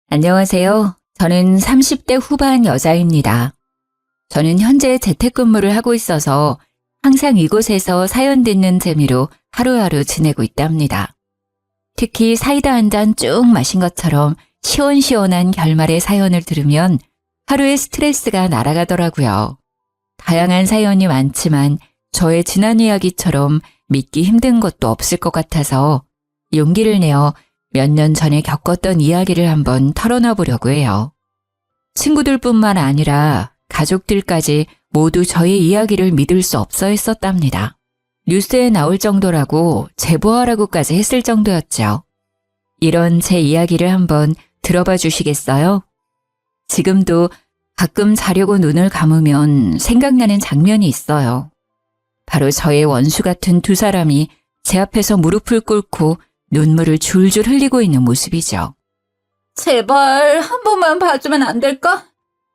안녕하세요. 저는 30대 후반 여자입니다. 저는 현재 재택근무를 하고 있어서 항상 이곳에서 사연 듣는 재미로 하루하루 지내고 있답니다. 특히 사이다 한 잔 쭉 마신 것처럼 시원시원한 결말의 사연을 들으면 하루의 스트레스가 날아가더라고요. 다양한 사연이 많지만 저의 지난 이야기처럼 믿기 힘든 것도 없을 것 같아서 용기를 내어 몇 년 전에 겪었던 이야기를 한번 털어놔 보려고 해요. 친구들뿐만 아니라 가족들까지 모두 저의 이야기를 믿을 수 없어 했었답니다. 뉴스에 나올 정도라고 제보하라고까지 했을 정도였죠. 이런 제 이야기를 한번 들어봐 주시겠어요? 지금도 가끔 자려고 눈을 감으면 생각나는 장면이 있어요. 바로 저의 원수 같은 두 사람이 제 앞에서 무릎을 꿇고 눈물을 줄줄 흘리고 있는 모습이죠. 제발 한 번만 봐주면 안 될까?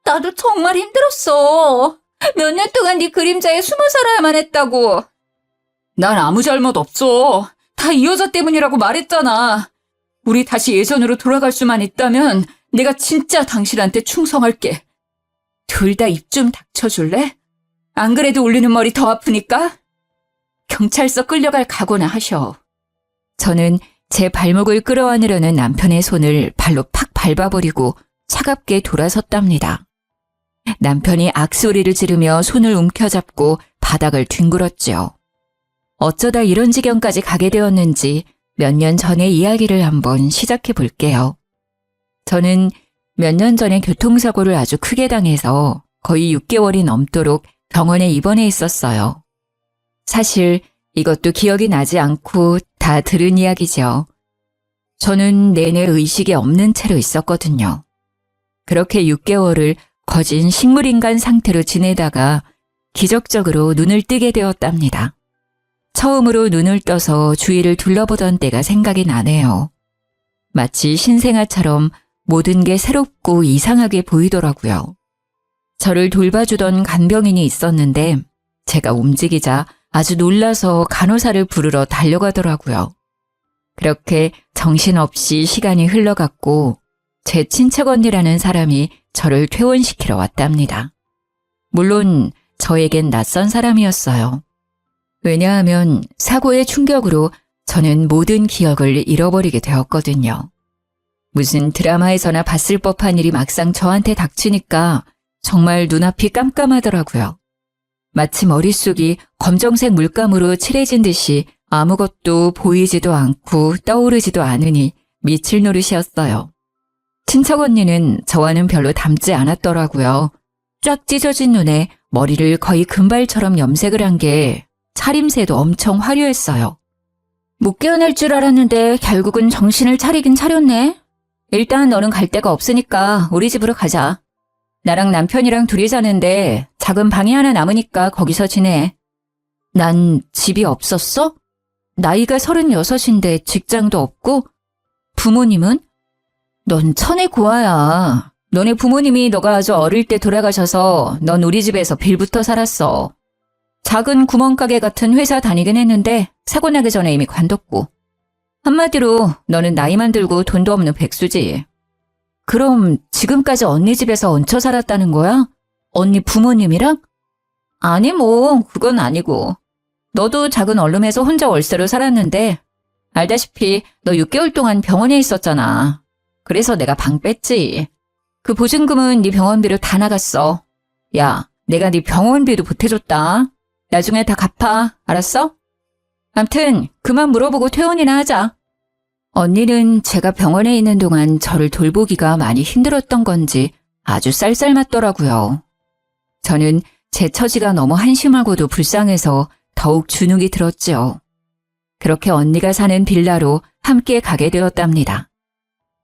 나도 정말 힘들었어. 몇 년 동안 네 그림자에 숨어 살아야만 했다고. 난 아무 잘못 없어. 다 이 여자 때문이라고 말했잖아. 우리 다시 예전으로 돌아갈 수만 있다면 내가 진짜 당신한테 충성할게. 둘 다 입 좀 닥쳐줄래? 안 그래도 울리는 머리 더 아프니까? 경찰서 끌려갈 각오나 하셔. 저는 제 발목을 끌어안으려는 남편의 손을 발로 팍 밟아버리고 차갑게 돌아섰답니다. 남편이 악소리를 지르며 손을 움켜잡고 바닥을 뒹굴었죠. 어쩌다 이런 지경까지 가게 되었는지 몇 년 전의 이야기를 한번 시작해 볼게요. 저는 몇 년 전에 교통사고를 아주 크게 당해서 거의 6개월이 넘도록 병원에 입원해 있었어요. 사실 이것도 기억이 나지 않고 다 들은 이야기죠. 저는 내내 의식이 없는 채로 있었거든요. 그렇게 6개월을 거진 식물인간 상태로 지내다가 기적적으로 눈을 뜨게 되었답니다. 처음으로 눈을 떠서 주위를 둘러보던 때가 생각이 나네요. 마치 신생아처럼 모든 게 새롭고 이상하게 보이더라고요. 저를 돌봐주던 간병인이 있었는데 제가 움직이자 아주 놀라서 간호사를 부르러 달려가더라고요. 그렇게 정신없이 시간이 흘러갔고 제 친척 언니라는 사람이 저를 퇴원시키러 왔답니다. 물론 저에겐 낯선 사람이었어요. 왜냐하면 사고의 충격으로 저는 모든 기억을 잃어버리게 되었거든요. 무슨 드라마에서나 봤을 법한 일이 막상 저한테 닥치니까 정말 눈앞이 깜깜하더라고요. 마치 머릿속이 검정색 물감으로 칠해진 듯이 아무것도 보이지도 않고 떠오르지도 않으니 미칠 노릇이었어요. 친척 언니는 저와는 별로 닮지 않았더라고요. 쫙 찢어진 눈에 머리를 거의 금발처럼 염색을 한 게 차림새도 엄청 화려했어요. 못 깨어날 줄 알았는데 결국은 정신을 차리긴 차렸네. 일단 너는 갈 데가 없으니까 우리 집으로 가자. 나랑 남편이랑 둘이 사는데 작은 방이 하나 남으니까 거기서 지내. 난 집이 없었어? 나이가 36인데 직장도 없고? 부모님은? 넌 천의 고아야. 너네 부모님이 너가 아주 어릴 때 돌아가셔서 넌 우리 집에서 빌부터 살았어. 작은 구멍가게 같은 회사 다니긴 했는데 사고 나기 전에 이미 관뒀고. 한마디로 너는 나이만 들고 돈도 없는 백수지. 그럼 지금까지 언니 집에서 얹혀 살았다는 거야? 언니 부모님이랑? 아니 그건 아니고. 너도 작은 원룸에서 혼자 월세로 살았는데 알다시피 너 6개월 동안 병원에 있었잖아. 그래서 내가 방 뺐지. 그 보증금은 네 병원비로 다 나갔어. 야, 내가 네 병원비도 보태줬다. 나중에 다 갚아. 알았어? 암튼 그만 물어보고 퇴원이나 하자. 언니는 제가 병원에 있는 동안 저를 돌보기가 많이 힘들었던 건지 아주 쌀쌀맞더라고요. 저는 제 처지가 너무 한심하고도 불쌍해서 더욱 주눅이 들었죠. 그렇게 언니가 사는 빌라로 함께 가게 되었답니다.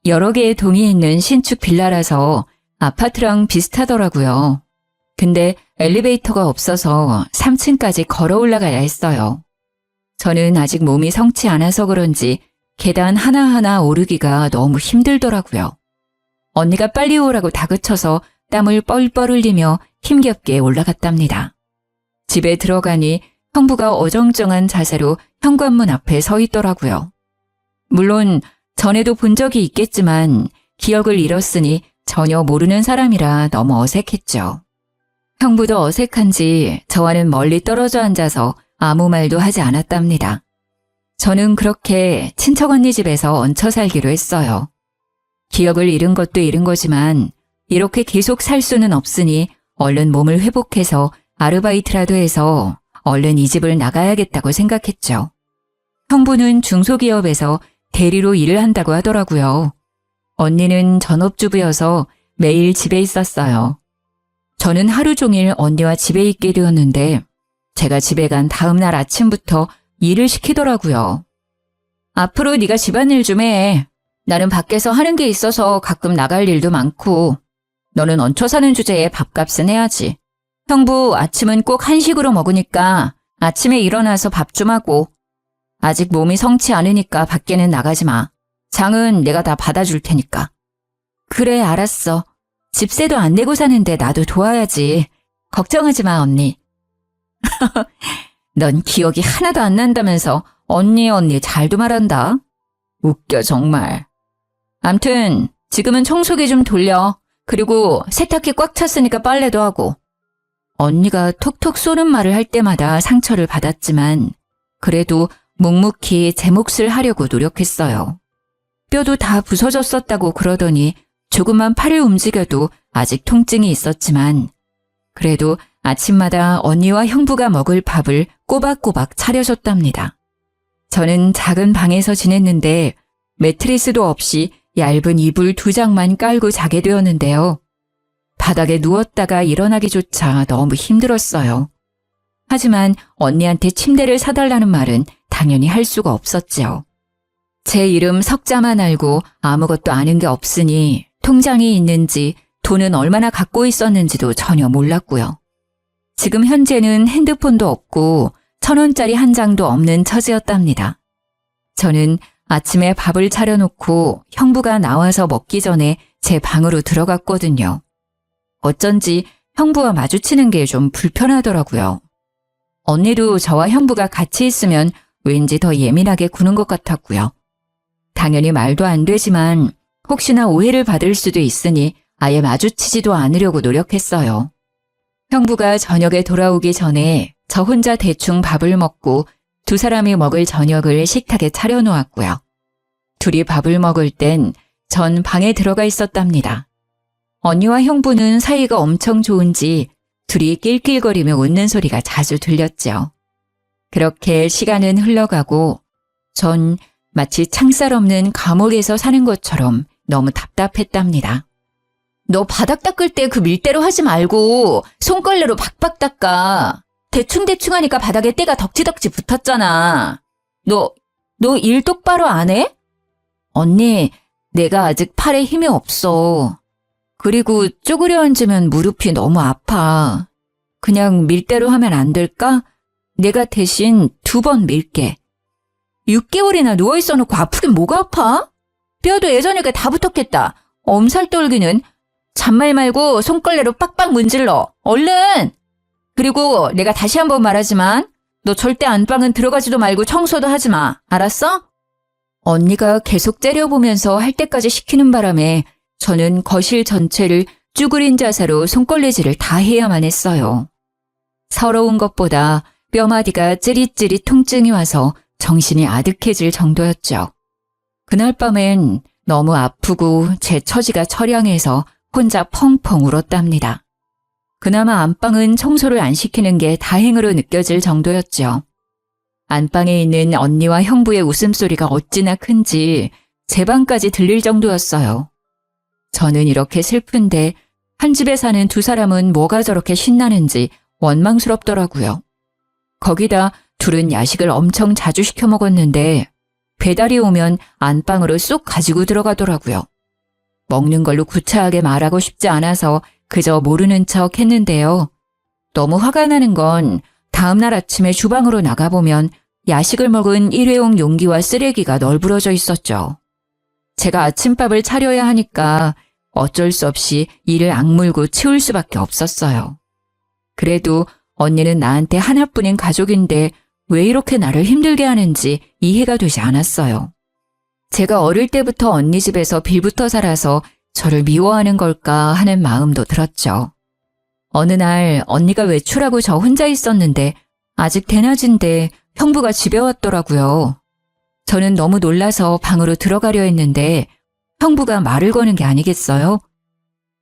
여러 개의 동이 있는 신축 빌라라서 아파트랑 비슷하더라고요. 근데 엘리베이터가 없어서 3층까지 걸어 올라가야 했어요. 저는 아직 몸이 성치 않아서 그런지 계단 하나하나 오르기가 너무 힘들더라고요. 언니가 빨리 오라고 다그쳐서 땀을 뻘뻘 흘리며 힘겹게 올라갔답니다. 집에 들어가니 형부가 어정쩡한 자세로 현관문 앞에 서 있더라고요. 물론 전에도 본 적이 있겠지만 기억을 잃었으니 전혀 모르는 사람이라 너무 어색했죠. 형부도 어색한지 저와는 멀리 떨어져 앉아서 아무 말도 하지 않았답니다. 저는 그렇게 친척 언니 집에서 얹혀 살기로 했어요. 기억을 잃은 것도 잃은 거지만 이렇게 계속 살 수는 없으니 얼른 몸을 회복해서 아르바이트라도 해서 얼른 이 집을 나가야겠다고 생각했죠. 형부는 중소기업에서 대리로 일을 한다고 하더라고요. 언니는 전업주부여서 매일 집에 있었어요. 저는 하루 종일 언니와 집에 있게 되었는데 제가 집에 간 다음 날 아침부터 일을 시키더라고요. 앞으로 네가 집안일 좀 해. 나는 밖에서 하는 게 있어서 가끔 나갈 일도 많고 너는 얹혀 사는 주제에 밥값은 해야지. 형부 아침은 꼭 한식으로 먹으니까 아침에 일어나서 밥 좀 하고 아직 몸이 성치 않으니까 밖에는 나가지 마. 장은 내가 다 받아줄 테니까. 그래 알았어. 집세도 안 내고 사는데 나도 도와야지. 걱정하지 마 언니. 넌 기억이 하나도 안 난다면서 언니 잘도 말한다. 웃겨 정말. 암튼 지금은 청소기 좀 돌려. 그리고 세탁기 꽉 찼으니까 빨래도 하고. 언니가 톡톡 쏘는 말을 할 때마다 상처를 받았지만 그래도 묵묵히 제 몫을 하려고 노력했어요. 뼈도 다 부서졌었다고 그러더니 조금만 팔을 움직여도 아직 통증이 있었지만 그래도 아침마다 언니와 형부가 먹을 밥을 꼬박꼬박 차려줬답니다. 저는 작은 방에서 지냈는데 매트리스도 없이 얇은 이불 2장만 깔고 자게 되었는데요. 바닥에 누웠다가 일어나기조차 너무 힘들었어요. 하지만 언니한테 침대를 사달라는 말은 당연히 할 수가 없었지요. 제 이름 석자만 알고 아무것도 아는 게 없으니 통장이 있는지 돈은 얼마나 갖고 있었는지도 전혀 몰랐고요. 지금 현재는 핸드폰도 없고 1,000원짜리 한 장도 없는 처지였답니다. 저는 아침에 밥을 차려놓고 형부가 나와서 먹기 전에 제 방으로 들어갔거든요. 어쩐지 형부와 마주치는 게 좀 불편하더라고요. 언니도 저와 형부가 같이 있으면 왠지 더 예민하게 구는 것 같았고요. 당연히 말도 안 되지만 혹시나 오해를 받을 수도 있으니 아예 마주치지도 않으려고 노력했어요. 형부가 저녁에 돌아오기 전에 저 혼자 대충 밥을 먹고 두 사람이 먹을 저녁을 식탁에 차려놓았고요. 둘이 밥을 먹을 땐 전 방에 들어가 있었답니다. 언니와 형부는 사이가 엄청 좋은지 둘이 낄낄거리며 웃는 소리가 자주 들렸죠. 그렇게 시간은 흘러가고 전 마치 창살 없는 감옥에서 사는 것처럼 너무 답답했답니다. 너 바닥 닦을 때 그 밀대로 하지 말고 손걸레로 박박 닦아. 대충대충 하니까 바닥에 때가 덕지덕지 붙었잖아. 너 일 똑바로 안 해? 언니, 내가 아직 팔에 힘이 없어. 그리고 쪼그려 앉으면 무릎이 너무 아파. 그냥 밀대로 하면 안 될까? 내가 대신 2번 밀게. 6개월이나 누워있어 놓고 아프긴 뭐가 아파? 뼈도 예전이니까 다 붙었겠다. 엄살 떨기는. 잔말 말고 손걸레로 빡빡 문질러. 얼른! 그리고 내가 다시 한번 말하지만 너 절대 안방은 들어가지도 말고 청소도 하지 마. 알았어? 언니가 계속 째려보면서 할 때까지 시키는 바람에 저는 거실 전체를 쭈그린 자세로 손걸레질을 다 해야만 했어요. 서러운 것보다 뼈마디가 찌릿찌릿 통증이 와서 정신이 아득해질 정도였죠. 그날 밤엔 너무 아프고 제 처지가 처량해서 혼자 펑펑 울었답니다. 그나마 안방은 청소를 안 시키는 게 다행으로 느껴질 정도였죠. 안방에 있는 언니와 형부의 웃음소리가 어찌나 큰지 제 방까지 들릴 정도였어요. 저는 이렇게 슬픈데 한 집에 사는 두 사람은 뭐가 저렇게 신나는지 원망스럽더라고요. 거기다 둘은 야식을 엄청 자주 시켜 먹었는데 배달이 오면 안방으로 쏙 가지고 들어가더라고요. 먹는 걸로 구차하게 말하고 싶지 않아서 그저 모르는 척 했는데요. 너무 화가 나는 건 다음날 아침에 주방으로 나가보면 야식을 먹은 일회용 용기와 쓰레기가 널브러져 있었죠. 제가 아침밥을 차려야 하니까 어쩔 수 없이 이를 악물고 치울 수밖에 없었어요. 그래도 언니는 나한테 하나뿐인 가족인데 왜 이렇게 나를 힘들게 하는지 이해가 되지 않았어요. 제가 어릴 때부터 언니 집에서 빌붙어 살아서 저를 미워하는 걸까 하는 마음도 들었죠. 어느 날 언니가 외출하고 저 혼자 있었는데 아직 대낮인데 형부가 집에 왔더라고요. 저는 너무 놀라서 방으로 들어가려 했는데 형부가 말을 거는 게 아니겠어요?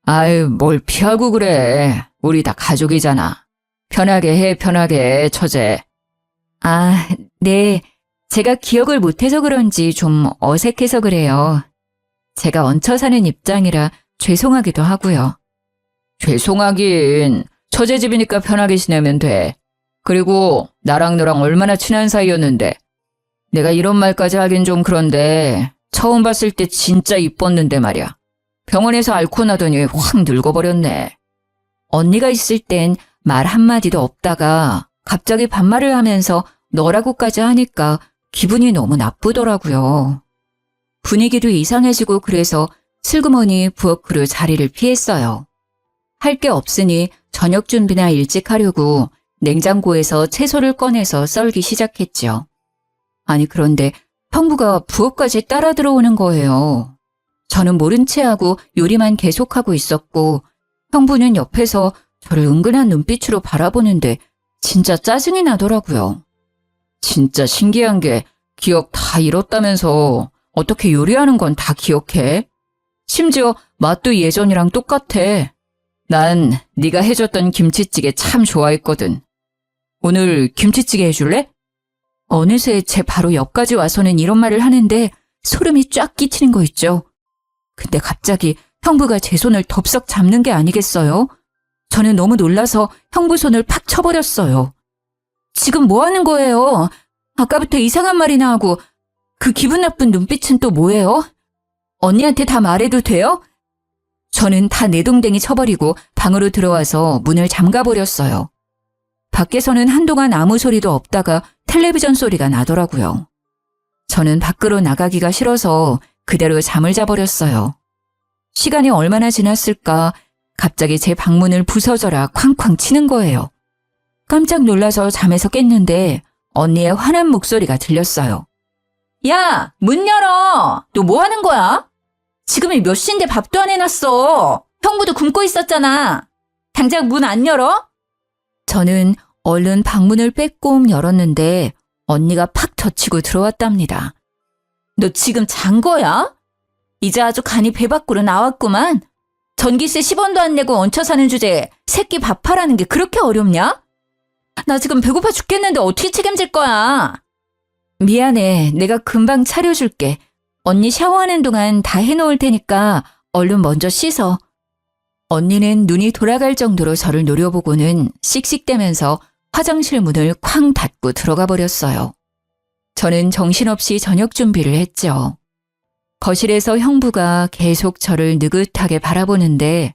아유, 뭘 피하고 그래. 우리 다 가족이잖아. 편하게 해, 편하게, 처제. 아, 네. 제가 기억을 못해서 그런지 좀 어색해서 그래요. 제가 얹혀 사는 입장이라 죄송하기도 하고요. 죄송하긴. 처제 집이니까 편하게 지내면 돼. 그리고 나랑 너랑 얼마나 친한 사이였는데. 내가 이런 말까지 하긴 좀 그런데 처음 봤을 때 진짜 이뻤는데 말이야. 병원에서 앓고 나더니 확 늙어버렸네. 언니가 있을 땐 말 한마디도 없다가 갑자기 반말을 하면서 너라고까지 하니까 기분이 너무 나쁘더라고요. 분위기도 이상해지고 그래서 슬그머니 부엌으로 자리를 피했어요. 할 게 없으니 저녁 준비나 일찍 하려고 냉장고에서 채소를 꺼내서 썰기 시작했죠. 아니 그런데 형부가 부엌까지 따라 들어오는 거예요. 저는 모른 채 하고 요리만 계속하고 있었고 형부는 옆에서 저를 은근한 눈빛으로 바라보는데 진짜 짜증이 나더라고요. 진짜 신기한 게 기억 다 잃었다면서 어떻게 요리하는 건 다 기억해? 심지어 맛도 예전이랑 똑같아. 난 네가 해줬던 김치찌개 참 좋아했거든. 오늘 김치찌개 해줄래? 어느새 제 바로 옆까지 와서는 이런 말을 하는데 소름이 쫙 끼치는 거 있죠. 근데 갑자기 형부가 제 손을 덥석 잡는 게 아니겠어요? 저는 너무 놀라서 형부 손을 팍 쳐버렸어요. 지금 뭐 하는 거예요? 아까부터 이상한 말이나 하고 그 기분 나쁜 눈빛은 또 뭐예요? 언니한테 다 말해도 돼요? 저는 다 내동댕이 쳐버리고 방으로 들어와서 문을 잠가버렸어요. 밖에서는 한동안 아무 소리도 없다가 텔레비전 소리가 나더라고요. 저는 밖으로 나가기가 싫어서 그대로 잠을 자버렸어요. 시간이 얼마나 지났을까 갑자기 제 방문을 부서져라 쾅쾅 치는 거예요. 깜짝 놀라서 잠에서 깼는데 언니의 화난 목소리가 들렸어요. 야, 문 열어! 너 뭐 하는 거야? 지금이 몇 시인데 밥도 안 해놨어. 형부도 굶고 있었잖아. 당장 문 안 열어? 저는 얼른 방문을 빼꼼 열었는데 언니가 팍 젖히고 들어왔답니다. 너 지금 잔 거야? 이제 아주 간이 배 밖으로 나왔구만. 전기세 10원도 안 내고 얹혀 사는 주제에 새끼 밥하라는 게 그렇게 어렵냐? 나 지금 배고파 죽겠는데 어떻게 책임질 거야? 미안해. 내가 금방 차려줄게. 언니 샤워하는 동안 다 해놓을 테니까 얼른 먼저 씻어. 언니는 눈이 돌아갈 정도로 저를 노려보고는 씩씩대면서 화장실 문을 쾅 닫고 들어가 버렸어요. 저는 정신없이 저녁 준비를 했죠. 거실에서 형부가 계속 저를 느긋하게 바라보는데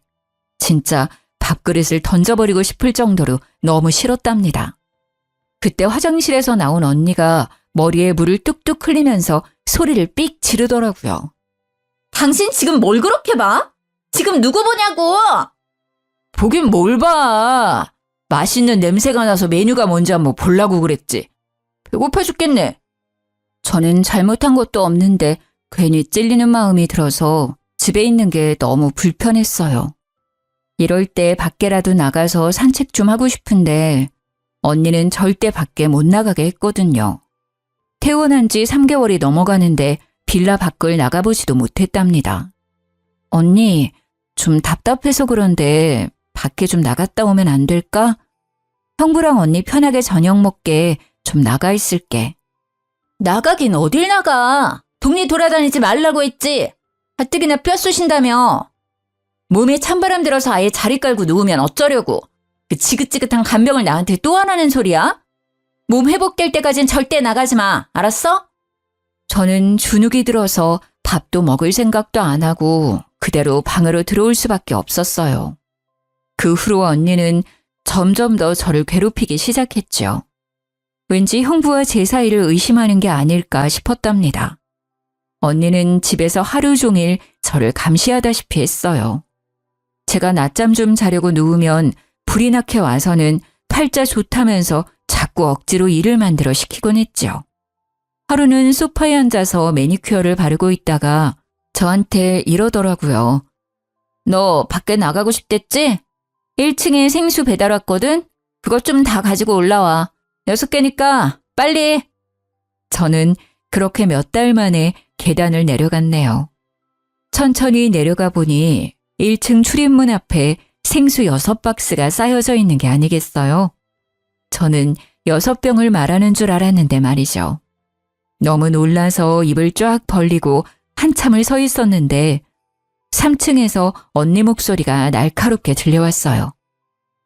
진짜 밥그릇을 던져버리고 싶을 정도로 너무 싫었답니다. 그때 화장실에서 나온 언니가 머리에 물을 뚝뚝 흘리면서 소리를 삑 지르더라고요. 당신 지금 뭘 그렇게 봐? 지금 누구 보냐고! 보긴 뭘 봐. 맛있는 냄새가 나서 메뉴가 뭔지 한번 보려고 그랬지. 배고파 죽겠네. 저는 잘못한 것도 없는데 괜히 찔리는 마음이 들어서 집에 있는 게 너무 불편했어요. 이럴 때 밖에라도 나가서 산책 좀 하고 싶은데 언니는 절대 밖에 못 나가게 했거든요. 퇴원한 지 3개월이 넘어가는데 빌라 밖을 나가보지도 못했답니다. 언니, 좀 답답해서 그런데 밖에 좀 나갔다 오면 안 될까? 형부랑 언니 편하게 저녁 먹게 좀 나가 있을게. 나가긴 어딜 나가. 동네 돌아다니지 말라고 했지. 가뜩이나 뼈 쑤신다며. 몸에 찬바람 들어서 아예 자리 깔고 누우면 어쩌려고. 그 지긋지긋한 간병을 나한테 또 하라는 소리야? 몸 회복될 때까진 절대 나가지 마. 알았어? 저는 주눅이 들어서 밥도 먹을 생각도 안 하고 그대로 방으로 들어올 수밖에 없었어요. 그 후로 언니는 점점 더 저를 괴롭히기 시작했죠. 왠지 형부와 제 사이를 의심하는 게 아닐까 싶었답니다. 언니는 집에서 하루 종일 저를 감시하다시피 했어요. 제가 낮잠 좀 자려고 누우면 불이 나게 와서는 팔자 좋다면서 자꾸 억지로 일을 만들어 시키곤 했죠. 하루는 소파에 앉아서 매니큐어를 바르고 있다가 저한테 이러더라고요. 너 밖에 나가고 싶댔지? 1층에 생수 배달 왔거든? 그것 좀 다 가지고 올라와. 6개니까 빨리. 저는 그렇게 몇 달 만에 계단을 내려갔네요. 천천히 내려가 보니 1층 출입문 앞에 생수 6박스가 쌓여져 있는 게 아니겠어요? 저는 6병을 말하는 줄 알았는데 말이죠. 너무 놀라서 입을 쫙 벌리고 한참을 서 있었는데 3층에서 언니 목소리가 날카롭게 들려왔어요.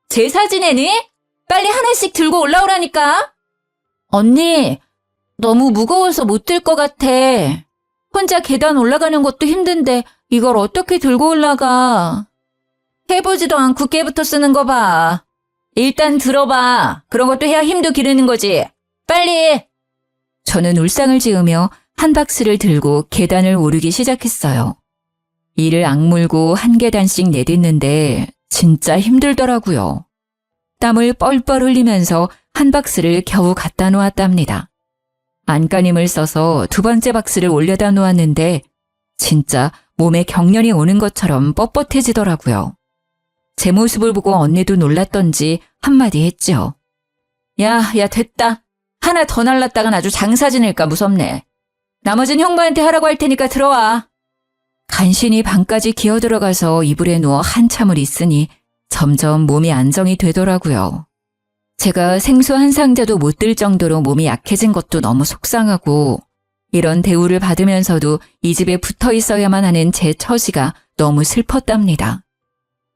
제사 지내니? 빨리 하나씩 들고 올라오라니까. 언니, 너무 무거워서 못 들 것 같아. 혼자 계단 올라가는 것도 힘든데 이걸 어떻게 들고 올라가. 해보지도 않고 깨부터 쓰는 거 봐. 일단 들어봐. 그런 것도 해야 힘도 기르는 거지. 빨리. 저는 울상을 지으며 한 박스를 들고 계단을 오르기 시작했어요. 이를 악물고 한 계단씩 내딛는데 진짜 힘들더라고요. 땀을 뻘뻘 흘리면서 한 박스를 겨우 갖다 놓았답니다. 안간힘을 써서 두 번째 박스를 올려다 놓았는데 진짜 몸에 경련이 오는 것처럼 뻣뻣해지더라고요. 제 모습을 보고 언니도 놀랐던지 한마디 했죠. 야, 됐다. 하나 더 날랐다간 아주 장사 지낼까 무섭네. 나머진 형부한테 하라고 할 테니까 들어와. 간신히 방까지 기어들어가서 이불에 누워 한참을 있으니 점점 몸이 안정이 되더라고요. 제가 생수 한 상자도 못 들 정도로 몸이 약해진 것도 너무 속상하고 이런 대우를 받으면서도 이 집에 붙어 있어야만 하는 제 처지가 너무 슬펐답니다.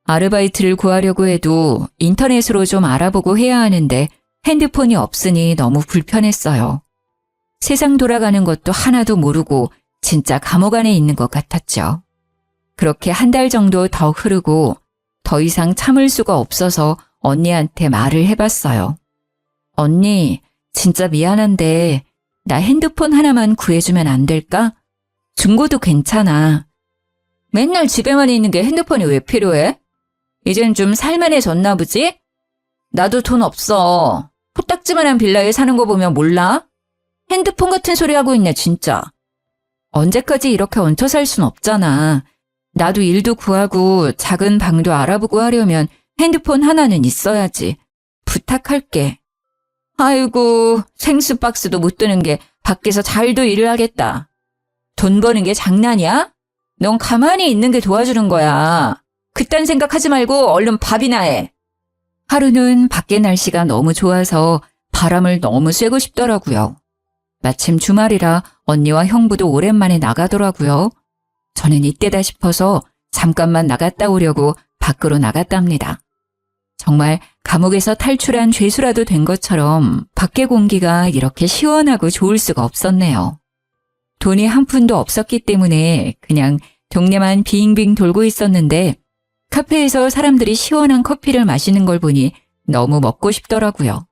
아르바이트를 구하려고 해도 인터넷으로 좀 알아보고 해야 하는데 핸드폰이 없으니 너무 불편했어요. 세상 돌아가는 것도 하나도 모르고 진짜 감옥 안에 있는 것 같았죠. 그렇게 한 달 정도 더 흐르고 더 이상 참을 수가 없어서 언니한테 말을 해봤어요. 언니, 진짜 미안한데 나 핸드폰 하나만 구해주면 안 될까? 중고도 괜찮아. 맨날 집에만 있는 게 핸드폰이 왜 필요해? 이젠 좀 살만해졌나 보지? 나도 돈 없어. 코딱지만한 빌라에 사는 거 보면 몰라? 핸드폰 같은 소리 하고 있네 진짜. 언제까지 이렇게 얹혀 살 순 없잖아. 나도 일도 구하고 작은 방도 알아보고 하려면 핸드폰 하나는 있어야지. 부탁할게. 아이고, 생수 박스도 못 드는 게 밖에서 잘도 일을 하겠다. 돈 버는 게 장난이야? 넌 가만히 있는 게 도와주는 거야. 그딴 생각하지 말고 얼른 밥이나 해. 하루는 밖에 날씨가 너무 좋아서 바람을 너무 쐬고 싶더라고요. 마침 주말이라 언니와 형부도 오랜만에 나가더라고요. 저는 이때다 싶어서 잠깐만 나갔다 오려고 밖으로 나갔답니다. 정말 감옥에서 탈출한 죄수라도 된 것처럼 밖의 공기가 이렇게 시원하고 좋을 수가 없었네요. 돈이 한 푼도 없었기 때문에 그냥 동네만 빙빙 돌고 있었는데 카페에서 사람들이 시원한 커피를 마시는 걸 보니 너무 먹고 싶더라고요.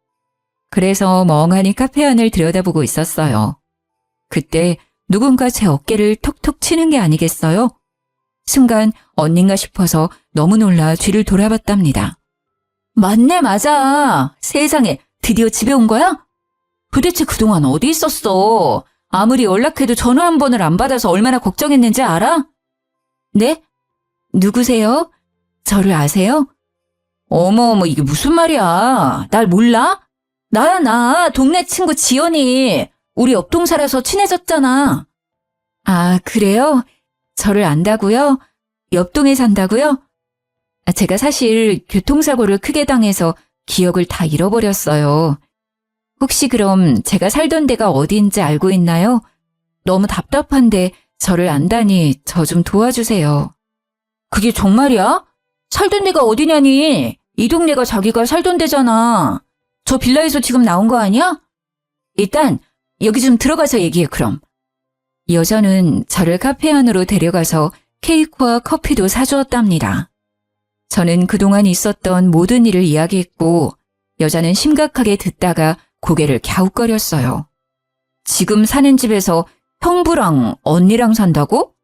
그래서 멍하니 카페 안을 들여다보고 있었어요. 그때 누군가 제 어깨를 톡톡 치는 게 아니겠어요? 순간 언닌가 싶어서 너무 놀라 뒤를 돌아봤답니다. 맞네, 맞아. 세상에, 드디어 집에 온 거야? 도대체 그동안 어디 있었어? 아무리 연락해도 전화 한 번을 안 받아서 얼마나 걱정했는지 알아? 네? 누구세요? 저를 아세요? 어머, 이게 무슨 말이야. 날 몰라? 나야, 나. 동네 친구 지연이. 우리 옆동 살아서 친해졌잖아. 아, 그래요? 저를 안다고요? 옆동에 산다고요? 제가 사실 교통사고를 크게 당해서 기억을 다 잃어버렸어요. 혹시 그럼 제가 살던 데가 어디인지 알고 있나요? 너무 답답한데 저를 안다니 저 좀 도와주세요. 그게 정말이야? 살던 데가 어디냐니? 이 동네가 자기가 살던 데잖아. 저 빌라에서 지금 나온 거 아니야? 일단 여기 좀 들어가서 얘기해 그럼. 여자는 저를 카페 안으로 데려가서 케이크와 커피도 사주었답니다. 저는 그동안 있었던 모든 일을 이야기했고 여자는 심각하게 듣다가 고개를 갸웃거렸어요. 지금 사는 집에서 형부랑 언니랑 산다고?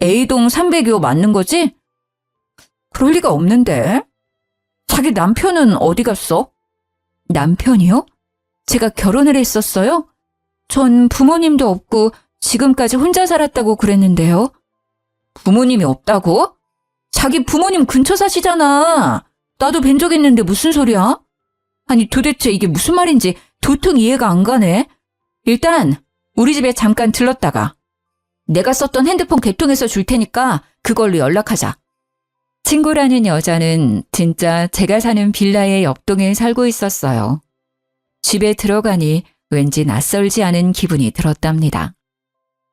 A동 300요 맞는 거지? 그럴 리가 없는데. 자기 남편은 어디 갔어? 남편이요? 제가 결혼을 했었어요? 전 부모님도 없고 지금까지 혼자 살았다고 그랬는데요. 부모님이 없다고? 자기 부모님 근처 사시잖아. 나도 뵌 적 있는데 무슨 소리야? 아니 도대체 이게 무슨 말인지 도통 이해가 안 가네. 일단 우리 집에 잠깐 들렀다가 내가 썼던 핸드폰 개통해서 줄 테니까 그걸로 연락하자. 친구라는 여자는 진짜 제가 사는 빌라의 옆동에 살고 있었어요. 집에 들어가니 왠지 낯설지 않은 기분이 들었답니다.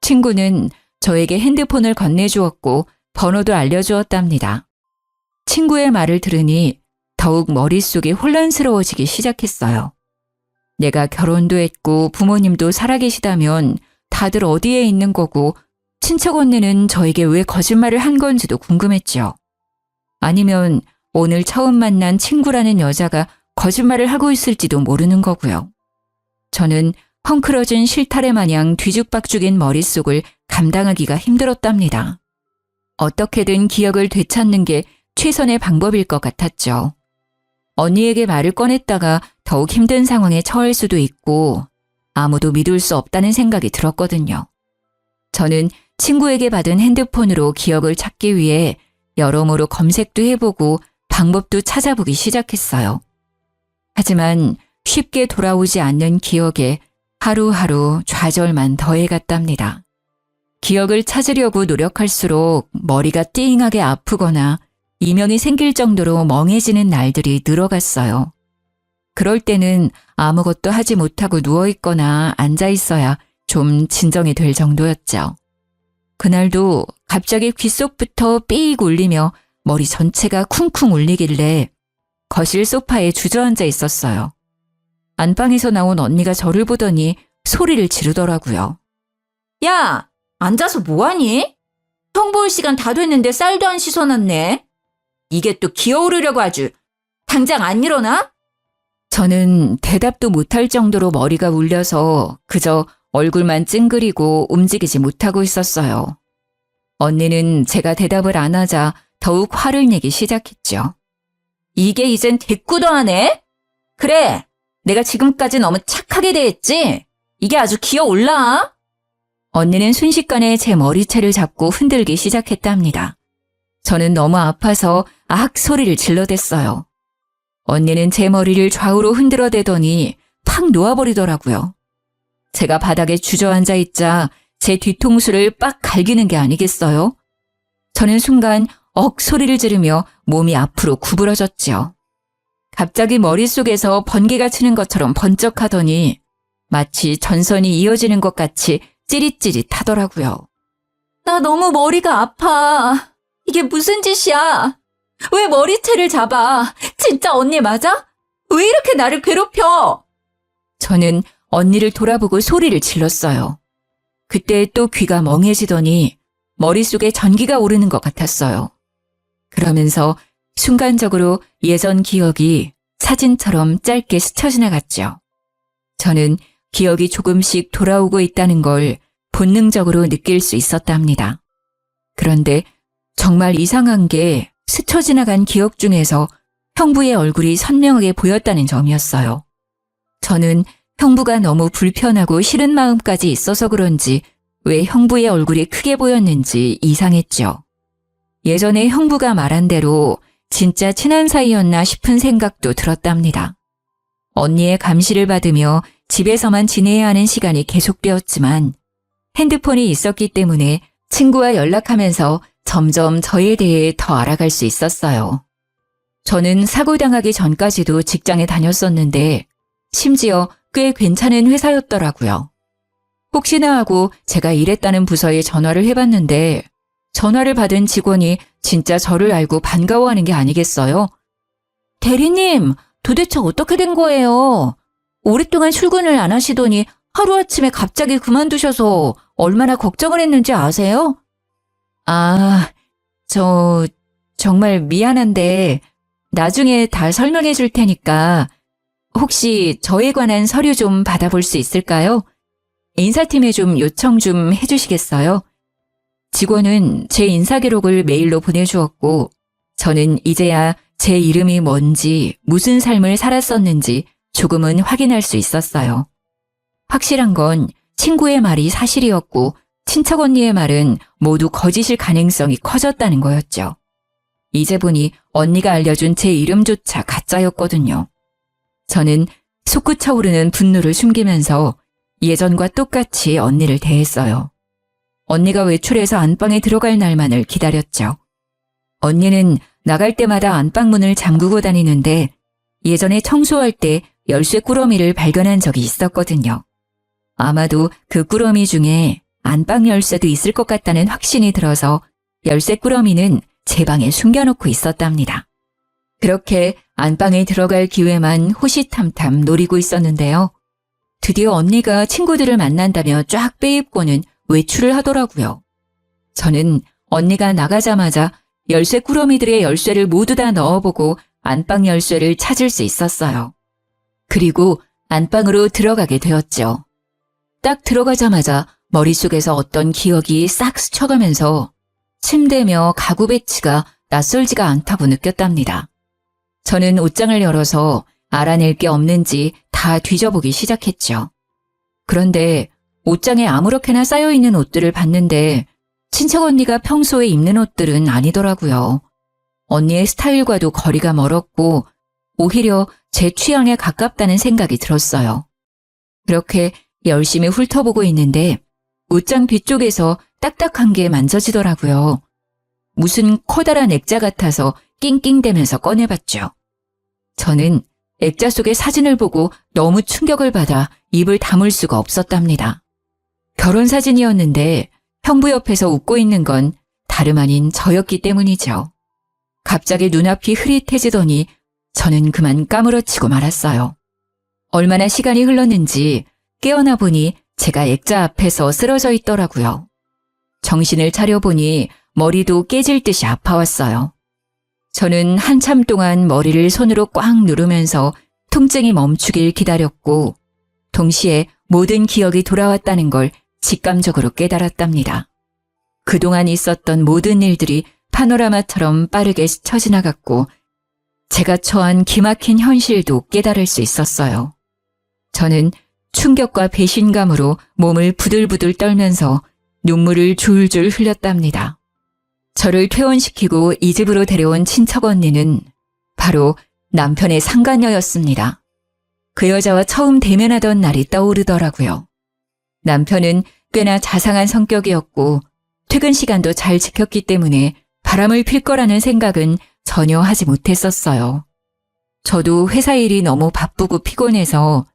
친구는 저에게 핸드폰을 건네주었고 번호도 알려주었답니다. 친구의 말을 들으니 더욱 머릿속이 혼란스러워지기 시작했어요. 내가 결혼도 했고 부모님도 살아계시다면 다들 어디에 있는 거고 친척 언니는 저에게 왜 거짓말을 한 건지도 궁금했죠. 아니면 오늘 처음 만난 친구라는 여자가 거짓말을 하고 있을지도 모르는 거고요. 저는 헝클어진 실타래 마냥 뒤죽박죽인 머릿속을 감당하기가 힘들었답니다. 어떻게든 기억을 되찾는 게 최선의 방법일 것 같았죠. 언니에게 말을 꺼냈다가 더욱 힘든 상황에 처할 수도 있고 아무도 믿을 수 없다는 생각이 들었거든요. 저는 친구에게 받은 핸드폰으로 기억을 찾기 위해 여러모로 검색도 해보고 방법도 찾아보기 시작했어요. 하지만 쉽게 돌아오지 않는 기억에 하루하루 좌절만 더해갔답니다. 기억을 찾으려고 노력할수록 머리가 띵하게 아프거나 이명이 생길 정도로 멍해지는 날들이 늘어갔어요. 그럴 때는 아무것도 하지 못하고 누워있거나 앉아있어야 좀 진정이 될 정도였죠. 그날도 갑자기 귓속부터 삐익 울리며 머리 전체가 쿵쿵 울리길래 거실 소파에 주저앉아 있었어요. 안방에서 나온 언니가 저를 보더니 소리를 지르더라고요. 야, 앉아서 뭐하니? 형 볼 시간 다 됐는데 쌀도 안 씻어놨네. 이게 또 기어오르려고 아주. 당장 안 일어나? 저는 대답도 못할 정도로 머리가 울려서 그저 얼굴만 찡그리고 움직이지 못하고 있었어요. 언니는 제가 대답을 안 하자 더욱 화를 내기 시작했죠. 이게 이젠 대꾸도 하네? 그래, 내가 지금까지 너무 착하게 대했지? 이게 아주 기어올라. 언니는 순식간에 제 머리채를 잡고 흔들기 시작했답니다. 저는 너무 아파서 악 소리를 질러댔어요. 언니는 제 머리를 좌우로 흔들어대더니 팍 놓아버리더라고요. 제가 바닥에 주저앉아 있자 제 뒤통수를 빡 갈기는 게 아니겠어요? 저는 순간 억 소리를 지르며 몸이 앞으로 구부러졌죠. 갑자기 머릿속에서 번개가 치는 것처럼 번쩍하더니 마치 전선이 이어지는 것 같이 찌릿찌릿하더라고요. 나 너무 머리가 아파. 이게 무슨 짓이야? 왜 머리채를 잡아? 진짜 언니 맞아? 왜 이렇게 나를 괴롭혀? 저는 언니를 돌아보고 소리를 질렀어요. 그때 또 귀가 멍해지더니 머릿속에 전기가 오르는 것 같았어요. 그러면서 순간적으로 예전 기억이 사진처럼 짧게 스쳐 지나갔죠. 저는 기억이 조금씩 돌아오고 있다는 걸 본능적으로 느낄 수 있었답니다. 그런데 정말 이상한 게 스쳐 지나간 기억 중에서 형부의 얼굴이 선명하게 보였다는 점이었어요. 저는 형부가 너무 불편하고 싫은 마음까지 있어서 그런지 왜 형부의 얼굴이 크게 보였는지 이상했죠. 예전에 형부가 말한 대로 진짜 친한 사이였나 싶은 생각도 들었답니다. 언니의 감시를 받으며 집에서만 지내야 하는 시간이 계속되었지만 핸드폰이 있었기 때문에 친구와 연락하면서 점점 저에 대해 더 알아갈 수 있었어요. 저는 사고당하기 전까지도 직장에 다녔었는데 심지어 꽤 괜찮은 회사였더라고요. 혹시나 하고 제가 일했다는 부서에 전화를 해봤는데 전화를 받은 직원이 진짜 저를 알고 반가워하는 게 아니겠어요? 대리님, 도대체 어떻게 된 거예요? 오랫동안 출근을 안 하시더니 하루아침에 갑자기 그만두셔서 얼마나 걱정을 했는지 아세요? 아, 저 정말 미안한데 나중에 다 설명해 줄 테니까 혹시 저에 관한 서류 좀 받아볼 수 있을까요? 인사팀에 좀 요청 좀 해주시겠어요? 직원은 제 인사 기록을 메일로 보내주었고 저는 이제야 제 이름이 뭔지 무슨 삶을 살았었는지 조금은 확인할 수 있었어요. 확실한 건 친구의 말이 사실이었고 친척 언니의 말은 모두 거짓일 가능성이 커졌다는 거였죠. 이제 보니 언니가 알려준 제 이름조차 가짜였거든요. 저는 솟구쳐오르는 분노를 숨기면서 예전과 똑같이 언니를 대했어요. 언니가 외출해서 안방에 들어갈 날만을 기다렸죠. 언니는 나갈 때마다 안방문을 잠그고 다니는데 예전에 청소할 때 열쇠 꾸러미를 발견한 적이 있었거든요. 아마도 그 꾸러미 중에 안방 열쇠도 있을 것 같다는 확신이 들어서 열쇠 꾸러미는 제 방에 숨겨놓고 있었답니다. 그렇게 안방에 들어갈 기회만 호시탐탐 노리고 있었는데요. 드디어 언니가 친구들을 만난다며 쫙 빼입고는 외출을 하더라고요. 저는 언니가 나가자마자 열쇠 꾸러미들의 열쇠를 모두 다 넣어보고 안방 열쇠를 찾을 수 있었어요. 그리고 안방으로 들어가게 되었죠. 딱 들어가자마자 머릿속에서 어떤 기억이 싹 스쳐가면서 침대며 가구 배치가 낯설지가 않다고 느꼈답니다. 저는 옷장을 열어서 알아낼 게 없는지 다 뒤져보기 시작했죠. 그런데 옷장에 아무렇게나 쌓여있는 옷들을 봤는데 친척 언니가 평소에 입는 옷들은 아니더라고요. 언니의 스타일과도 거리가 멀었고 오히려 제 취향에 가깝다는 생각이 들었어요. 그렇게 열심히 훑어보고 있는데 옷장 뒤쪽에서 딱딱한 게 만져지더라고요. 무슨 커다란 액자 같아서 낑낑대면서 꺼내봤죠. 저는 액자 속의 사진을 보고 너무 충격을 받아 입을 다물 수가 없었답니다. 결혼사진이었는데 형부 옆에서 웃고 있는 건 다름 아닌 저였기 때문이죠. 갑자기 눈앞이 흐릿해지더니 저는 그만 까무러치고 말았어요. 얼마나 시간이 흘렀는지 깨어나 보니 제가 액자 앞에서 쓰러져 있더라고요. 정신을 차려보니 머리도 깨질 듯이 아파왔어요. 저는 한참 동안 머리를 손으로 꽉 누르면서 통증이 멈추길 기다렸고 동시에 모든 기억이 돌아왔다는 걸 직감적으로 깨달았답니다. 그동안 있었던 모든 일들이 파노라마처럼 빠르게 스쳐 지나갔고 제가 처한 기막힌 현실도 깨달을 수 있었어요. 저는 충격과 배신감으로 몸을 부들부들 떨면서 눈물을 줄줄 흘렸답니다. 저를 퇴원시키고 이 집으로 데려온 친척 언니는 바로 남편의 상간녀였습니다. 그 여자와 처음 대면하던 날이 떠오르더라고요. 남편은 꽤나 자상한 성격이었고 퇴근 시간도 잘 지켰기 때문에 바람을 필 거라는 생각은 전혀 하지 못했었어요. 저도 회사 일이 너무 바쁘고 피곤해서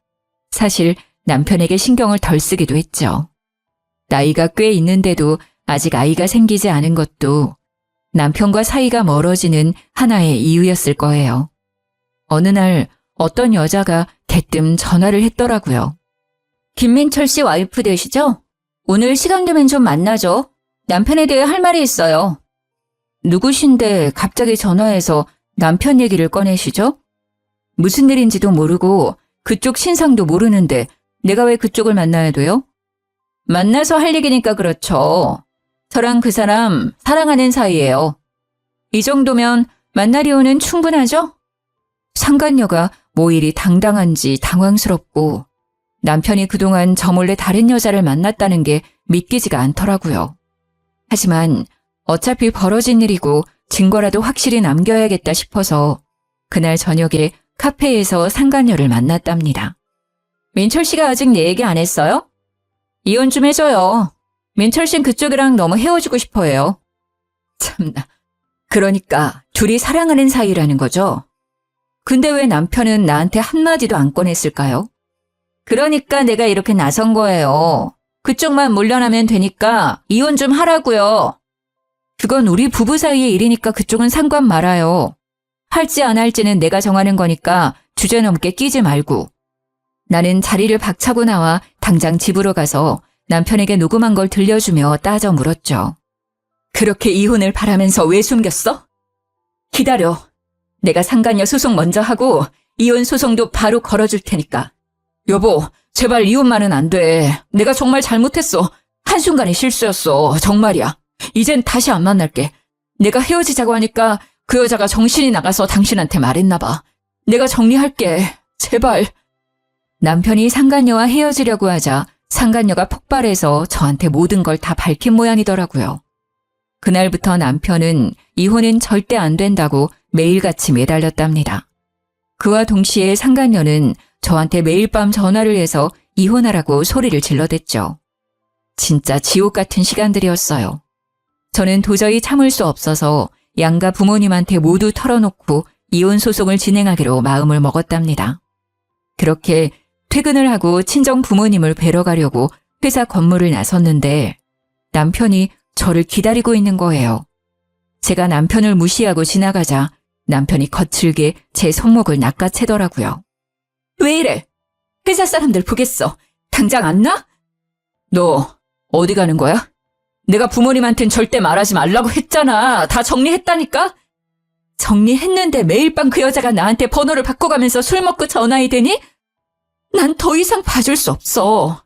사실 남편에게 신경을 덜 쓰기도 했죠. 나이가 꽤 있는데도 아직 아이가 생기지 않은 것도 남편과 사이가 멀어지는 하나의 이유였을 거예요. 어느 날 어떤 여자가 대뜸 전화를 했더라고요. 김민철 씨 와이프 되시죠? 오늘 시간 되면 좀 만나죠. 남편에 대해 할 말이 있어요. 누구신데 갑자기 전화해서 남편 얘기를 꺼내시죠? 무슨 일인지도 모르고 그쪽 신상도 모르는데 내가 왜 그쪽을 만나야 돼요? 만나서 할 얘기니까 그렇죠. 저랑 그 사람 사랑하는 사이예요. 이 정도면 만날 이유는 충분하죠? 상간녀가 뭐 일이 당당한지 당황스럽고 남편이 그동안 저 몰래 다른 여자를 만났다는 게 믿기지가 않더라고요. 하지만 어차피 벌어진 일이고 증거라도 확실히 남겨야겠다 싶어서 그날 저녁에 카페에서 상간녀를 만났답니다. 민철 씨가 아직 내 얘기 안 했어요? 이혼 좀 해줘요. 민철 씨는 그쪽이랑 너무 헤어지고 싶어 해요. 참나. 그러니까 둘이 사랑하는 사이라는 거죠? 근데 왜 남편은 나한테 한마디도 안 꺼냈을까요? 그러니까 내가 이렇게 나선 거예요. 그쪽만 물러나면 되니까 이혼 좀 하라고요. 그건 우리 부부 사이의 일이니까 그쪽은 상관 말아요. 할지 안 할지는 내가 정하는 거니까 주제넘게 끼지 말고. 나는 자리를 박차고 나와 당장 집으로 가서 남편에게 녹음한 걸 들려주며 따져 물었죠. 그렇게 이혼을 바라면서 왜 숨겼어? 기다려. 내가 상간녀 소송 먼저 하고 이혼 소송도 바로 걸어줄 테니까. 여보, 제발 이혼만은 안 돼. 내가 정말 잘못했어. 한순간의 실수였어. 정말이야. 이젠 다시 안 만날게. 내가 헤어지자고 하니까 그 여자가 정신이 나가서 당신한테 말했나 봐. 내가 정리할게. 제발. 남편이 상간녀와 헤어지려고 하자 상간녀가 폭발해서 저한테 모든 걸 다 밝힌 모양이더라고요. 그날부터 남편은 이혼은 절대 안 된다고 매일같이 매달렸답니다. 그와 동시에 상간녀는 저한테 매일 밤 전화를 해서 이혼하라고 소리를 질러댔죠. 진짜 지옥 같은 시간들이었어요. 저는 도저히 참을 수 없어서 양가 부모님한테 모두 털어놓고 이혼 소송을 진행하기로 마음을 먹었답니다. 그렇게 퇴근을 하고 친정 부모님을 뵈러 가려고 회사 건물을 나섰는데 남편이 저를 기다리고 있는 거예요. 제가 남편을 무시하고 지나가자 남편이 거칠게 제 손목을 낚아채더라고요. 왜 이래? 회사 사람들 보겠어. 당장 안 나? 너 어디 가는 거야? 내가 부모님한텐 절대 말하지 말라고 했잖아. 다 정리했다니까? 정리했는데 매일 밤 그 여자가 나한테 번호를 바꿔가면서 술 먹고 전화해 대니? 난 더 이상 봐줄 수 없어.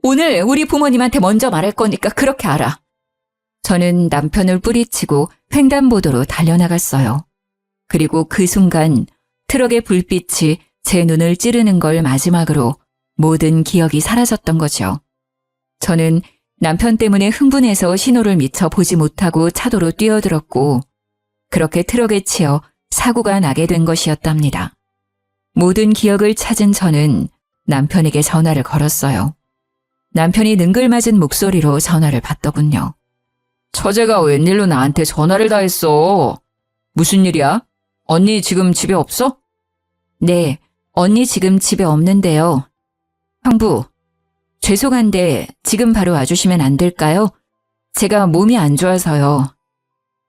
오늘 우리 부모님한테 먼저 말할 거니까 그렇게 알아. 저는 남편을 뿌리치고 횡단보도로 달려나갔어요. 그리고 그 순간 트럭의 불빛이 제 눈을 찌르는 걸 마지막으로 모든 기억이 사라졌던 거죠. 저는 남편 때문에 흥분해서 신호를 미처 보지 못하고 차도로 뛰어들었고 그렇게 트럭에 치여 사고가 나게 된 것이었답니다. 모든 기억을 찾은 저는 남편에게 전화를 걸었어요. 남편이 능글맞은 목소리로 전화를 받더군요. 처제가 웬일로 나한테 전화를 다 했어? 무슨 일이야? 언니 지금 집에 없어? 네, 언니 지금 집에 없는데요. 형부, 죄송한데 지금 바로 와주시면 안 될까요? 제가 몸이 안 좋아서요.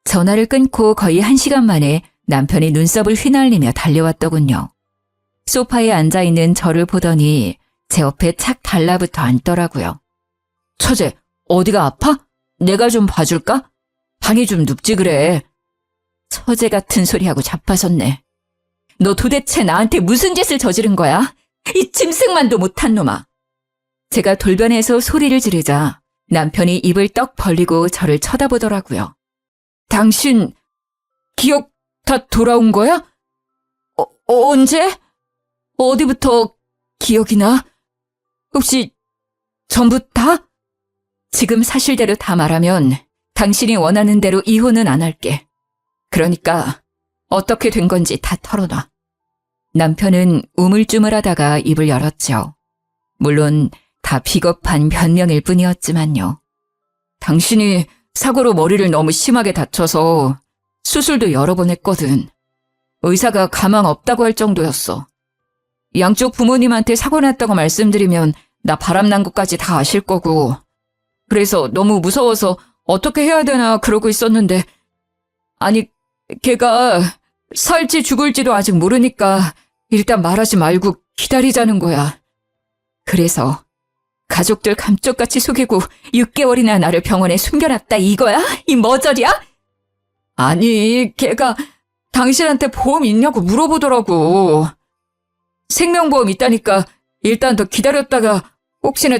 전화를 끊고 거의 1시간 만에 남편이 눈썹을 휘날리며 달려왔더군요. 소파에 앉아있는 저를 보더니 제 옆에 착 달라붙어 앉더라고요. 처제, 어디가 아파? 내가 좀 봐줄까? 방이 좀 눕지 그래. 처제 같은 소리하고 자빠졌네. 너 도대체 나한테 무슨 짓을 저지른 거야? 이 짐승만도 못한 놈아. 제가 돌변해서 소리를 지르자 남편이 입을 떡 벌리고 저를 쳐다보더라고요. 당신 기억 다 돌아온 거야? 언제? 어디부터 기억이 나? 혹시 전부 다? 지금 사실대로 다 말하면 당신이 원하는 대로 이혼은 안 할게. 그러니까 어떻게 된 건지 다 털어놔. 남편은 우물쭈물하다가 입을 열었죠. 물론 다 비겁한 변명일 뿐이었지만요. 당신이 사고로 머리를 너무 심하게 다쳐서 수술도 여러 번 했거든. 의사가 가망 없다고 할 정도였어. 양쪽 부모님한테 사고 났다고 말씀드리면 나 바람난 것까지 다 아실 거고. 그래서 너무 무서워서 어떻게 해야 되나 그러고 있었는데 아니 걔가 살지 죽을지도 아직 모르니까 일단 말하지 말고 기다리자는 거야. 그래서 가족들 감쪽같이 속이고 6개월이나 나를 병원에 숨겨놨다 이거야? 이 머저리야? 아니 걔가 당신한테 보험 있냐고 물어보더라고. 생명보험 있다니까 일단 더 기다렸다가 혹시나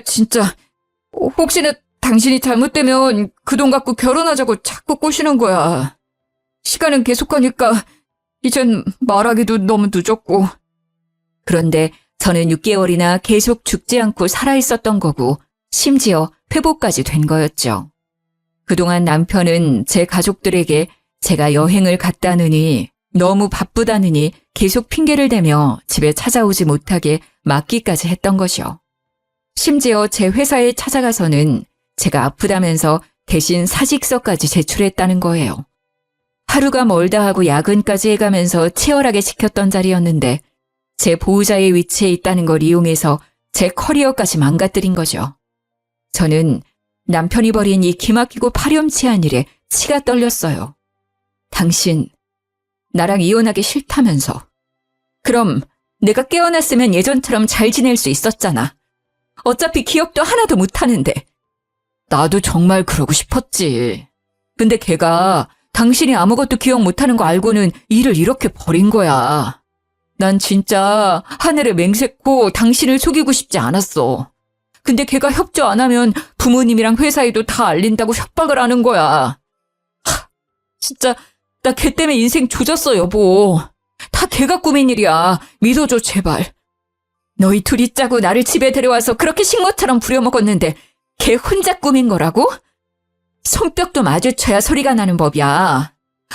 당신이 잘못되면 그 돈 갖고 결혼하자고 자꾸 꼬시는 거야. 시간은 계속하니까 이젠 말하기도 너무 늦었고. 그런데 저는 6개월이나 계속 죽지 않고 살아있었던 거고 심지어 회복까지 된 거였죠. 그동안 남편은 제 가족들에게 제가 여행을 갔다느니 너무 바쁘다느니 계속 핑계를 대며 집에 찾아오지 못하게 막기까지 했던 것이요. 심지어 제 회사에 찾아가서는 제가 아프다면서 대신 사직서까지 제출했다는 거예요. 하루가 멀다 하고 야근까지 해가면서 치열하게 지켰던 자리였는데 제 보호자의 위치에 있다는 걸 이용해서 제 커리어까지 망가뜨린 거죠. 저는 남편이 벌인 이 기막히고 파렴치한 일에 치가 떨렸어요. 당신, 나랑 이혼하기 싫다면서. 그럼 내가 깨어났으면 예전처럼 잘 지낼 수 있었잖아. 어차피 기억도 하나도 못하는데. 나도 정말 그러고 싶었지. 근데 걔가 당신이 아무것도 기억 못하는 거 알고는 일을 이렇게 버린 거야. 난 진짜 하늘에 맹세코 당신을 속이고 싶지 않았어. 근데 걔가 협조 안 하면 부모님이랑 회사에도 다 알린다고 협박을 하는 거야. 진짜 나 걔 때문에 인생 조졌어 여보. 다 걔가 꾸민 일이야. 믿어줘 제발. 너희 둘이 짜고 나를 집에 데려와서 그렇게 식모처럼 부려먹었는데 걔 혼자 꾸민 거라고? 손뼉도 마주쳐야 소리가 나는 법이야.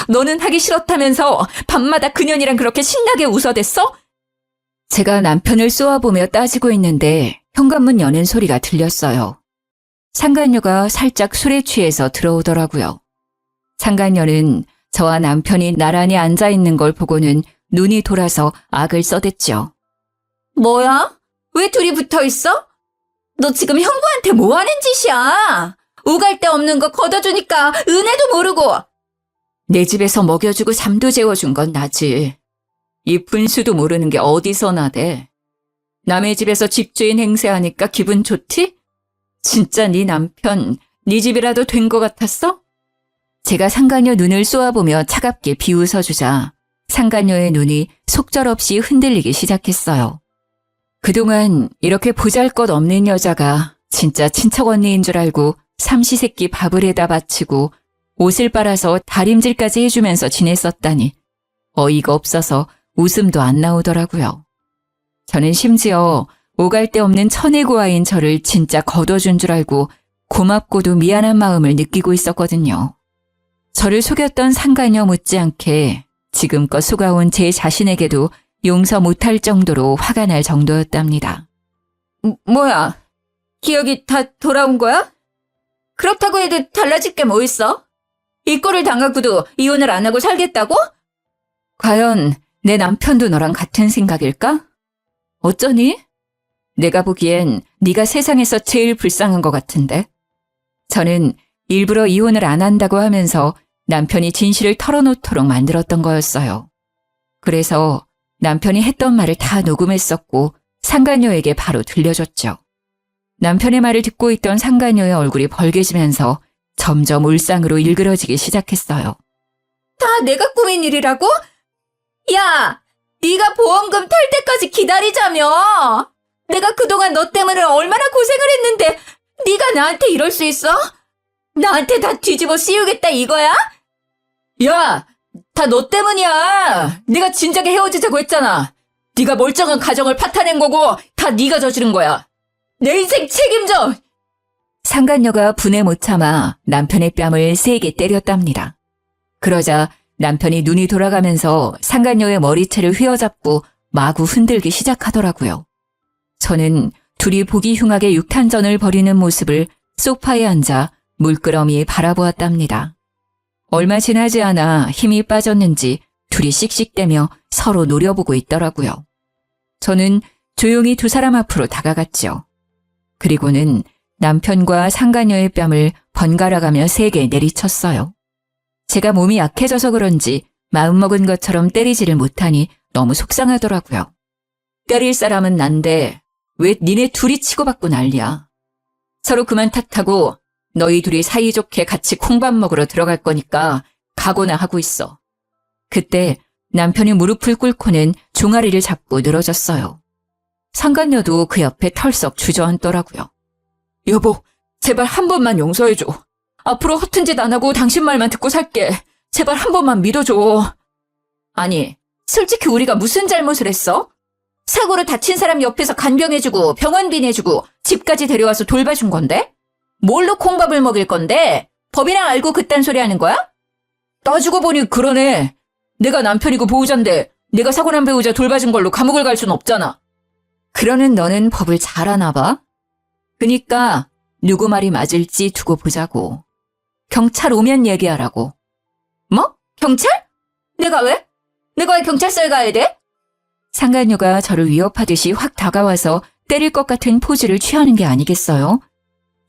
너는 하기 싫었다면서 밤마다 그년이랑 그렇게 신나게 웃어댔어? 제가 남편을 쏘아보며 따지고 있는데 현관문 여는 소리가 들렸어요. 상간녀가 살짝 술에 취해서 들어오더라고요. 상간녀는 저와 남편이 나란히 앉아있는 걸 보고는 눈이 돌아서 악을 써댔죠. 뭐야? 왜 둘이 붙어 있어? 너 지금 형부한테 뭐 하는 짓이야? 오갈 데 없는 거 걷어주니까 은혜도 모르고. 내 집에서 먹여주고 잠도 재워준 건 나지. 이 분수도 모르는 게 어디서 나대. 남의 집에서 집주인 행세하니까 기분 좋지? 진짜 네 남편, 네 집이라도 된 것 같았어? 제가 상간녀 눈을 쏘아보며 차갑게 비웃어주자 상간녀의 눈이 속절없이 흔들리기 시작했어요. 그동안 이렇게 보잘것없는 여자가 진짜 친척 언니인 줄 알고 삼시세끼 밥을 해다 바치고 옷을 빨아서 다림질까지 해주면서 지냈었다니 어이가 없어서 웃음도 안 나오더라고요. 저는 심지어 오갈 데 없는 천혜고아인 저를 진짜 거둬준 줄 알고 고맙고도 미안한 마음을 느끼고 있었거든요. 저를 속였던 상간녀 못지않게 지금껏 속아온 제 자신에게도 용서 못할 정도로 화가 날 정도였답니다. 뭐야? 기억이 다 돌아온 거야? 그렇다고 해도 달라질 게 뭐 있어? 이 꼴을 당하고도 이혼을 안 하고 살겠다고? 과연 내 남편도 너랑 같은 생각일까? 어쩌니? 내가 보기엔 네가 세상에서 제일 불쌍한 것 같은데. 저는 일부러 이혼을 안 한다고 하면서 남편이 진실을 털어놓도록 만들었던 거였어요. 그래서 남편이 했던 말을 다 녹음했었고 상간녀에게 바로 들려줬죠. 남편의 말을 듣고 있던 상간녀의 얼굴이 벌개지면서 점점 울상으로 일그러지기 시작했어요. 다 내가 꾸민 일이라고? 야, 네가 보험금 탈 때까지 기다리자며. 내가 그동안 너 때문에 얼마나 고생을 했는데 네가 나한테 이럴 수 있어? 나한테 다 뒤집어 씌우겠다 이거야? 야! 다 너 때문이야! 네가 진작에 헤어지자고 했잖아! 네가 멀쩡한 가정을 파탄낸 거고 다 네가 저지른 거야! 내 인생 책임져! 상간녀가 분에 못 참아 남편의 뺨을 세게 때렸답니다. 그러자 남편이 눈이 돌아가면서 상간녀의 머리채를 휘어잡고 마구 흔들기 시작하더라고요. 저는 둘이 보기 흉하게 육탄전을 벌이는 모습을 소파에 앉아 물끄러미 바라보았답니다. 얼마 지나지 않아 힘이 빠졌는지 둘이 씩씩대며 서로 노려보고 있더라고요. 저는 조용히 두 사람 앞으로 다가갔죠. 그리고는 남편과 상간녀의 뺨을 번갈아가며 세게 내리쳤어요. 제가 몸이 약해져서 그런지 마음먹은 것처럼 때리지를 못하니 너무 속상하더라고요. 때릴 사람은 난데 왜 니네 둘이 치고받고 난리야. 서로 그만 탓하고 너희 둘이 사이좋게 같이 콩밥 먹으러 들어갈 거니까 각오나 하고 있어. 그때 남편이 무릎을 꿇고는 종아리를 잡고 늘어졌어요. 상간녀도 그 옆에 털썩 주저앉더라고요. 여보, 제발 한 번만 용서해줘. 앞으로 허튼 짓 안 하고 당신 말만 듣고 살게. 제발 한 번만 믿어줘. 아니, 솔직히 우리가 무슨 잘못을 했어? 사고로 다친 사람 옆에서 간병해주고 병원비 내주고 집까지 데려와서 돌봐준 건데? 뭘로 콩밥을 먹일 건데? 법이랑 알고 그딴 소리 하는 거야? 따지고 보니 그러네. 내가 남편이고 보호자인데 내가 사고 난 배우자 돌봐준 걸로 감옥을 갈 순 없잖아. 그러는 너는 법을 잘 아나 봐? 그니까 누구 말이 맞을지 두고 보자고. 경찰 오면 얘기하라고. 뭐? 경찰? 내가 왜? 내가 왜 경찰서에 가야 돼? 상간녀가 저를 위협하듯이 확 다가와서 때릴 것 같은 포즈를 취하는 게 아니겠어요?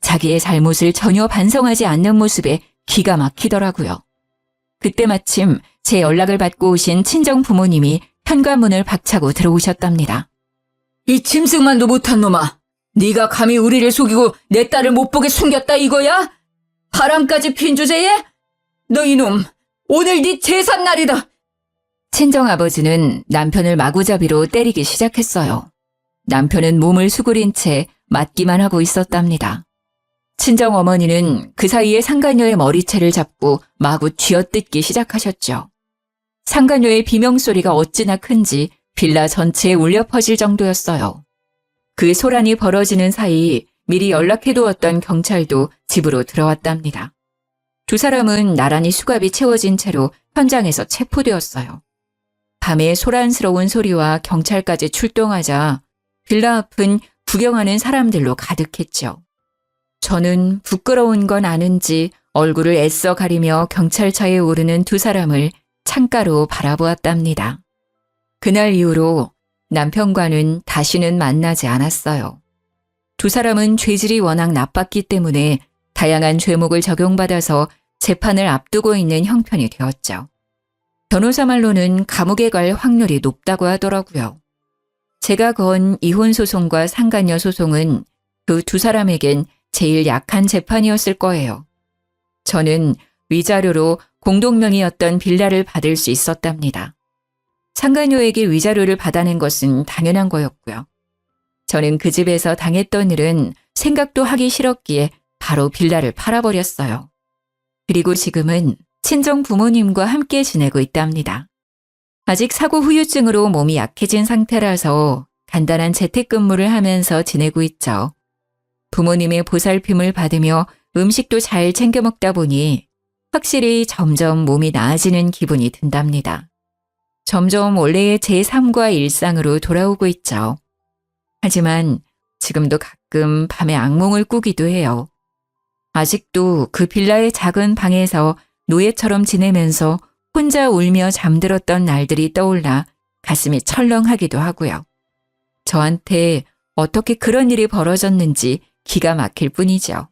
자기의 잘못을 전혀 반성하지 않는 모습에 기가 막히더라고요. 그때 마침 제 연락을 받고 오신 친정 부모님이 현관문을 박차고 들어오셨답니다. 이 짐승만도 못한 놈아! 네가 감히 우리를 속이고 내 딸을 못 보게 숨겼다 이거야? 바람까지 핀 주제에? 너 이놈, 오늘 네 제삿날이다! 친정아버지는 남편을 마구잡이로 때리기 시작했어요. 남편은 몸을 수그린 채 맞기만 하고 있었답니다. 친정어머니는 그 사이에 상간녀의 머리채를 잡고 마구 쥐어뜯기 시작하셨죠. 상간녀의 비명소리가 어찌나 큰지 빌라 전체에 울려 퍼질 정도였어요. 그 소란이 벌어지는 사이 미리 연락해두었던 경찰도 집으로 들어왔답니다. 두 사람은 나란히 수갑이 채워진 채로 현장에서 체포되었어요. 밤에 소란스러운 소리와 경찰까지 출동하자 빌라 앞은 구경하는 사람들로 가득했죠. 저는 부끄러운 건 아는지 얼굴을 애써 가리며 경찰차에 오르는 두 사람을 창가로 바라보았답니다. 그날 이후로 남편과는 다시는 만나지 않았어요. 두 사람은 죄질이 워낙 나빴기 때문에 다양한 죄목을 적용받아서 재판을 앞두고 있는 형편이 되었죠. 변호사 말로는 감옥에 갈 확률이 높다고 하더라고요. 제가 건 이혼 소송과 상간녀 소송은 그 두 사람에겐 제일 약한 재판이었을 거예요. 저는 위자료로 공동명의였던 빌라를 받을 수 있었답니다. 상간녀에게 위자료를 받아낸 것은 당연한 거였고요. 저는 그 집에서 당했던 일은 생각도 하기 싫었기에 바로 빌라를 팔아버렸어요. 그리고 지금은 친정 부모님과 함께 지내고 있답니다. 아직 사고 후유증으로 몸이 약해진 상태라서 간단한 재택근무를 하면서 지내고 있죠. 부모님의 보살핌을 받으며 음식도 잘 챙겨 먹다 보니 확실히 점점 몸이 나아지는 기분이 든답니다. 점점 원래의 제 삶과 일상으로 돌아오고 있죠. 하지만 지금도 가끔 밤에 악몽을 꾸기도 해요. 아직도 그 빌라의 작은 방에서 노예처럼 지내면서 혼자 울며 잠들었던 날들이 떠올라 가슴이 철렁하기도 하고요. 저한테 어떻게 그런 일이 벌어졌는지 기가 막힐 뿐이죠.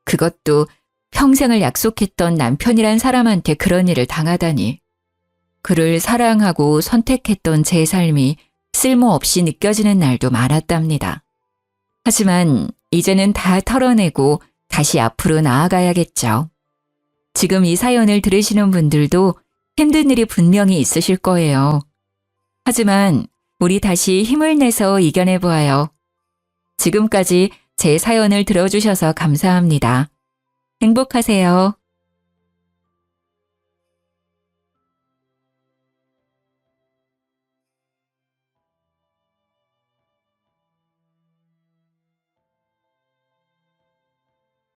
그것도 평생을 약속했던 남편이란 사람한테 그런 일을 당하다니. 그를 사랑하고 선택했던 제 삶이 쓸모없이 느껴지는 날도 많았답니다. 하지만 이제는 다 털어내고 다시 앞으로 나아가야겠죠. 지금 이 사연을 들으시는 분들도 힘든 일이 분명히 있으실 거예요. 하지만 우리 다시 힘을 내서 이겨내보아요. 지금까지 제 사연을 들어주셔서 감사합니다. 행복하세요.